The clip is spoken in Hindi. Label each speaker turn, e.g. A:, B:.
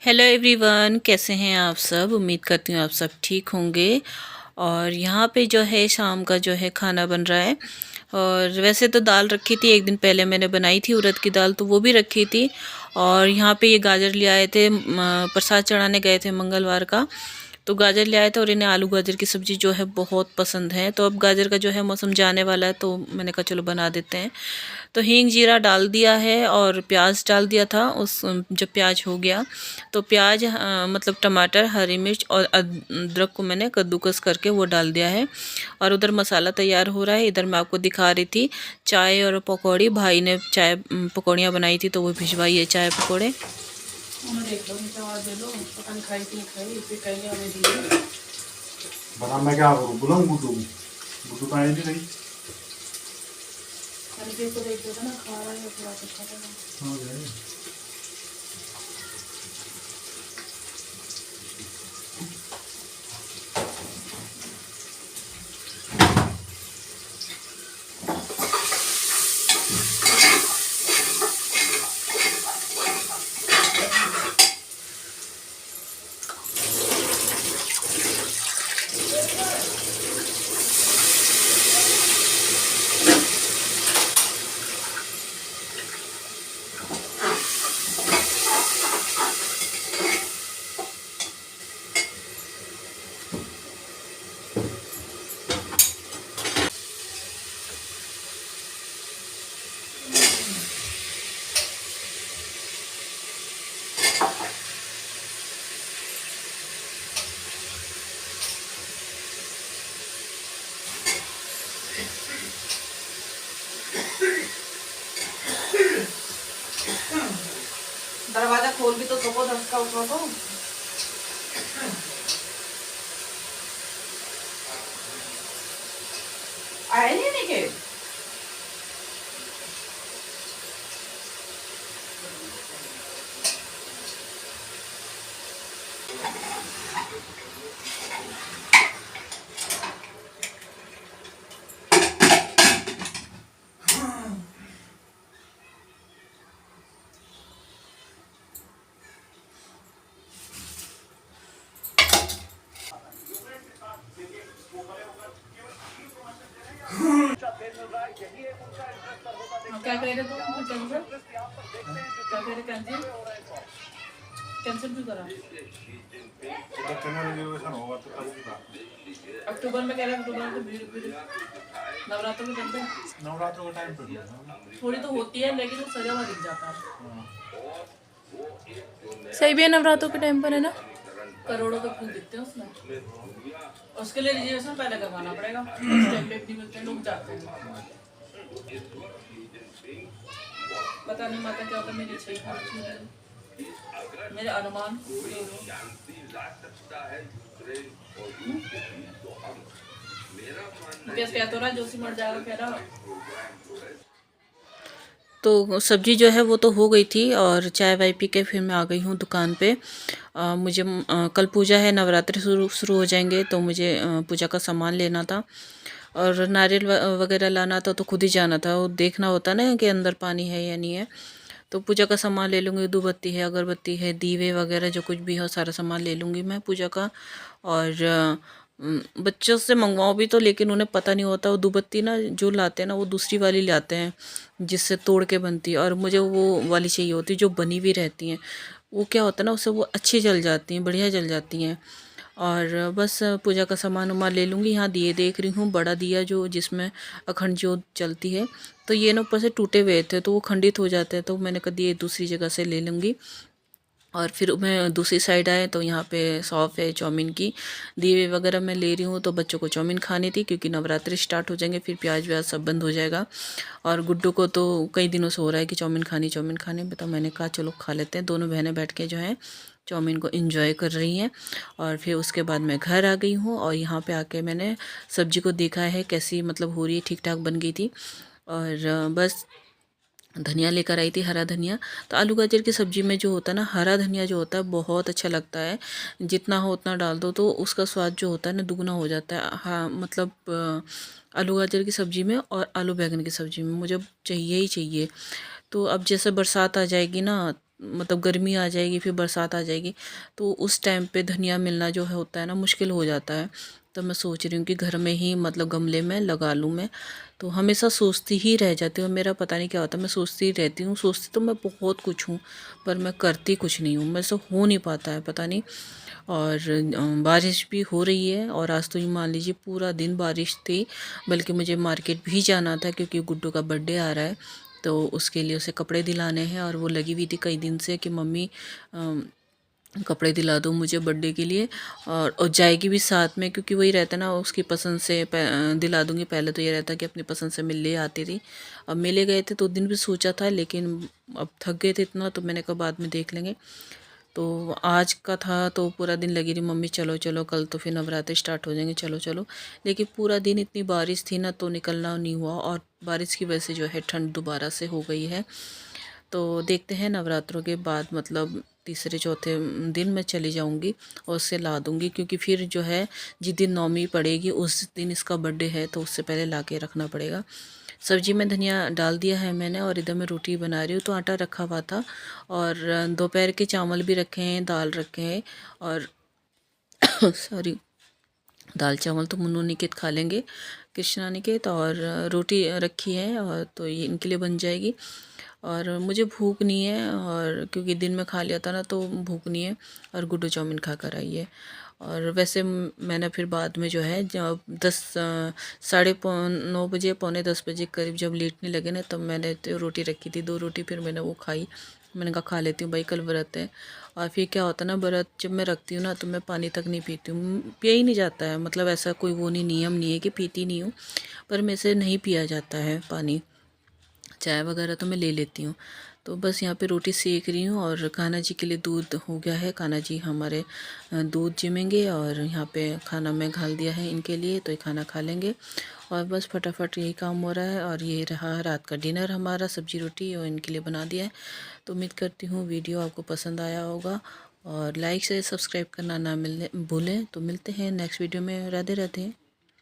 A: हेलो एवरीवन, कैसे हैं आप सब। उम्मीद करती हूँ आप सब ठीक होंगे। और यहाँ पे जो है शाम का जो है खाना बन रहा है। और वैसे तो दाल रखी थी, एक दिन पहले मैंने बनाई थी उड़द की दाल, तो वो भी रखी थी। और यहाँ पे ये गाजर ले आए थे, प्रसाद चढ़ाने गए थे मंगलवार का, तो गाजर ले आए थे। और इन्हें आलू गाजर की सब्ज़ी जो है बहुत पसंद है। तो अब गाजर का जो है मौसम जाने वाला है, तो मैंने कहा चलो बना देते हैं। तो हींग जीरा डाल दिया है और प्याज डाल दिया था। उस जब प्याज हो गया तो प्याज मतलब टमाटर, हरी मिर्च और अदरक को मैंने कद्दूकस करके वो डाल दिया है। और उधर मसाला तैयार हो रहा है। इधर मैं आपको दिखा रही थी चाय और पकौड़ी। भाई ने चाय पकौड़ियाँ बनाई थी तो वो भिजवाई है चाय पकौड़े।
B: बता मैं क्या करूँ, बुलाऊँ गुड्डू गुड्डू तो आई नहीं रही। को देख दो ना, खा रहा है थोड़ा सा खा लेना।
A: दरवाजा खोल भी तो सको, धक्का उठा तो आए नहीं के। क्या कह रहे तुम? कैंसिल क्या कह रहे? कैंसिल कैंसिल क्यों करा? अक्टूबर में कह रहे हैं, अक्टूबर में तो भीड़ नवरात्र के टाइम पे,
B: नवरात्रों का टाइम पे
A: थोड़ी तो होती है लेकिन वो सजा हुआ दिख जाता है। सही भी है, नवरात्रों के टाइम पर है ना, करोड़ों के फूल दिखते हैं उसमें। उसके लिए रिजर्वेशन पहले करवाना पड़ेगा, उस टाइम पे नहीं मिलते, लोग जाते हैं। पता नहीं माता क्या होता, मेरी इच्छा मेरे अनुमान कह तो रहा जोशी मर जाएगा कह रहा। तो सब्ज़ी जो है वो तो हो गई थी और चाय वाय पी के फिर मैं आ गई हूँ दुकान पे। मुझे कल पूजा है, नवरात्रि शुरू हो जाएंगे, तो मुझे पूजा का सामान लेना था और नारियल वगैरह लाना था। तो खुद ही जाना था, वो देखना होता ना कि अंदर पानी है या नहीं है। तो पूजा का सामान ले लूँगी, धूपबत्ती है, अगरबत्ती है, दीवे वगैरह जो कुछ भी हो सारा सामान ले लूँगी मैं पूजा का। और बच्चों से मंगवाओ भी तो, लेकिन उन्हें पता नहीं होता, वो धूपबत्ती ना जो लाते हैं ना वो दूसरी वाली लाते हैं जिससे तोड़ के बनती है, और मुझे वो वाली चाहिए होती है जो बनी हुई रहती हैं। वो क्या होता है ना, उससे वो अच्छी जल जाती हैं, बढ़िया जल जाती हैं। और बस पूजा का सामान वामान ले लूँगी। यहाँ दिए देख रही हूँ, बड़ा दिया जो जिसमें अखंड ज्योत जलती है, तो ये ना ऊपर से टूटे हुए थे तो वो खंडित हो जाते हैं, तो मैंने कहा दिए दूसरी जगह से ले लूँगी। और फिर मैं दूसरी साइड आए तो यहाँ पे शॉप है चाउमीन की, दीवे वगैरह मैं ले रही हूँ। तो बच्चों को चाउमीन खानी थी क्योंकि नवरात्रि स्टार्ट हो जाएंगे, फिर प्याज व्याज सब बंद हो जाएगा। और गुड्डू को तो कई दिनों से हो रहा है कि चाउमीन खानी, बताओ। मैंने कहा चलो खा लेते हैं। दोनों बहनें बैठ के जो है चाउमीन को एंजॉय कर रही हैं। और फिर उसके बाद मैं घर आ गई हूँ और यहाँ पे आके मैंने सब्ज़ी को देखा है कैसी मतलब हो रही है, ठीक ठाक बन गई थी। और बस धनिया लेकर आई थी, हरा धनिया। तो आलू गाजर की सब्ज़ी में जो होता है ना, हरा धनिया जो होता है बहुत अच्छा लगता है। जितना हो उतना डाल दो तो उसका स्वाद जो होता है ना दुगना हो जाता है। हाँ मतलब आलू गाजर की सब्ज़ी में और आलू बैंगन की सब्ज़ी में मुझे चाहिए ही चाहिए। तो अब जैसे बरसात आ जाएगी ना, मतलब गर्मी आ जाएगी, फिर बरसात आ जाएगी, तो उस टाइम पे धनिया मिलना जो है होता है ना, मुश्किल हो जाता है। तो मैं सोच रही हूँ कि घर में ही मतलब गमले में लगा लूँ मैं। तो हमेशा सोचती ही रह जाती हूँ, मेरा पता नहीं क्या होता है, मैं सोचती ही रहती हूँ। सोचती तो मैं बहुत कुछ हूँ, पर मैं करती कुछ नहीं हूँ, मेरे से हो नहीं पाता है, पता नहीं। और बारिश भी हो रही है, और आज तो ये मान लीजिए पूरा दिन बारिश थी। बल्कि मुझे मार्केट भी जाना था क्योंकि गुड्डू का बर्थडे आ रहा है, तो उसके लिए उसे कपड़े दिलाने हैं। और वो लगी हुई थी कई दिन से कि मम्मी कपड़े दिला दो मुझे बर्थडे के लिए। और जाएगी भी साथ में, क्योंकि वही रहता है ना, उसकी पसंद से दिला दूंगी। पहले तो ये रहता कि अपनी पसंद से मिल ले आती थी। अब मिले गए थे तो दिन भी सोचा था, लेकिन अब थक गए थे इतना, तो मैंने कहा बाद में देख लेंगे। तो आज का था तो पूरा दिन लगी रही मम्मी चलो चलो, कल तो फिर नवरात्रि स्टार्ट हो जाएंगे, चलो चलो। लेकिन पूरा दिन इतनी बारिश थी ना, तो निकलना नहीं हुआ, और बारिश की वजह से जो है ठंड दोबारा से हो गई है। तो देखते हैं नवरात्रों के बाद, मतलब तीसरे चौथे दिन मैं चली जाऊंगी और उससे ला दूंगी, क्योंकि फिर जो है जिस दिन नौमी पड़ेगी उस दिन इसका बर्थडे है, तो उससे पहले ला के रखना पड़ेगा। सब्जी में धनिया डाल दिया है मैंने, और इधर मैं रोटी बना रही हूँ, तो आटा रखा हुआ था। और दोपहर के चावल भी रखे हैं, दाल रखे हैं, और सॉरी, दाल चावल तो मुन्नू निकेत खा लेंगे, कृष्णा निकेत। और रोटी रखी है, और तो ये इनके लिए बन जाएगी। और मुझे भूख नहीं है, और क्योंकि दिन में खा लिया था ना, तो भूख नहीं है। और गुड्डू चाउमीन खा कर आई है। और वैसे मैंने फिर बाद में जो है, जब 9:30 बजे, पौने 10 बजे करीब जब लेटने लगे ना, तब मैंने तो रोटी रखी थी, 2 रोटी, फिर मैंने वो खाई। मैंने कहा खा लेती हूँ भाई, कल व्रत है। और फिर क्या होता है ना, व्रत जब मैं रखती हूँ ना, तो मैं पानी तक नहीं पीती हूँ, पिया ही नहीं जाता है। मतलब ऐसा कोई वो नहीं, नियम नहीं है कि पीती नहीं हूँ, पर मेरे से नहीं पिया जाता है पानी। चाय वगैरह तो मैं ले लेती हूँ। तो बस यहाँ पे रोटी सेक रही हूँ, और कान्हा जी के लिए दूध हो गया है, कान्हा जी हमारे दूध जिमेंगे। और यहाँ पे खाना मैं घाल दिया है इनके लिए, तो ये खाना खा लेंगे। और बस फटाफट यही काम हो रहा है। और ये रहा रात का डिनर हमारा, सब्जी रोटी और इनके लिए बना दिया है। तो उम्मीद करती हूँ वीडियो आपको पसंद आया होगा, और लाइक से सब्सक्राइब करना ना मिलने भूलें। तो मिलते हैं नेक्स्ट वीडियो में। राधे राधे।